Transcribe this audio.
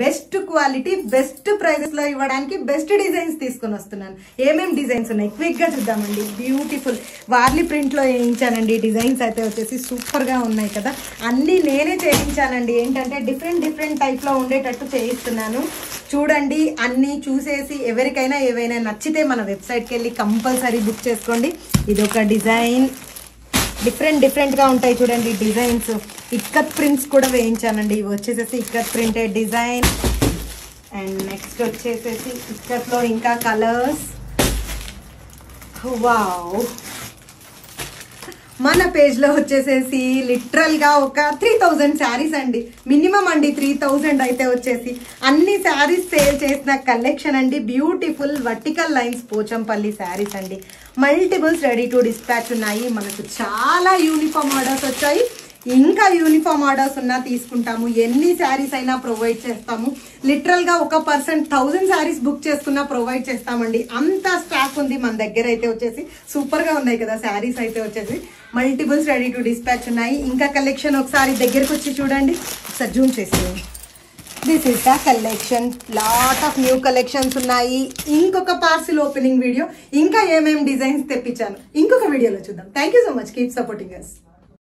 Best quality best prices లో ఇవ్వడానికి best designs తీసుకొని వస్తున్నాను. ఏమేం డిజైన్స్ ఉన్నాయి క్విక్ గా చూద్దామండి. బ్యూటిఫుల్ వార్లీ ప్రింట్ లో వేయించానండి. డిజైన్స్ అయితే వచ్చేసి సూపర్ గా ఉన్నాయి కదా. అన్ని నేనే చేయించానండి. ఏంటంటే డిఫరెంట్ టైప్ లో ఉండేటట్టు చేయిస్తున్నాను. చూడండి, అన్ని చూసేసి ఎవరికైనా ఏవైనా నచ్చితే మన వెబ్సైట్కి వెళ్ళి కంపల్సరీ బుక్ చేసుకోండి. ఇది ఒక డిజైన్, డిఫరెంట్ గా ఉంటాయి చూడండి డిజైన్స్. ఇక్కత్ ప్రింట్స్ కూడా వేయించానండి. ఇవి వచ్చేసేసి ikat printed design. And next వచ్చేసేసి ఇక్కత్ లో ఇంకా కలర్స్. వావ్, మన పేజ్ లో వచ్చేసేసి లిటరల్ గా ఒక 3000 శారీస్ అండి. మినిమం అండి 3000 అయితే వచ్చేసి అన్ని శారీస్ సేల్ చేసిన కలెక్షన్ అండి. Beautiful vertical lines Pochampally saris అండి. మల్టిపుల్స్ రెడీ టు డిస్పాచ్ ఉన్నాయి. మనకు చాలా యూనిఫామ్ ఆర్డర్స్ వచ్చాయి. ఇంకా యూనిఫామ్ ఆర్డర్స్ ఉన్నా తీసుకుంటాము. ఎన్ని శారీస్ అయినా ప్రొవైడ్ చేస్తాము. లిటరల్ గా ఒక పర్సన్ 1000 శారీస్ బుక్ చేసుకున్నా ప్రొవైడ్ చేస్తామండి. అంత స్టాక్ ఉంది మన దగ్గర అయితే వచ్చేసి. సూపర్ గా ఉన్నాయి కదా శారీస్ అయితే వచ్చేసి. మల్టిపుల్స్ రెడీ టు డిస్పాచ్ ఉన్నాయి. ఇంకా కలెక్షన్ ఒకసారి దగ్గరకు వచ్చి చూడండి. ఒకసారి జూమ్ చేసేయండి. This is the collection. Lot of new collections ఉన్నాయి. ఇంకొక పార్సిల్ ఓపెనింగ్ వీడియో, ఇంకా ఏమేమి డిజైన్స్ తెప్పించాను ఇంకొక వీడియోలో చూద్దాం. Thank you so much. Keep supporting us.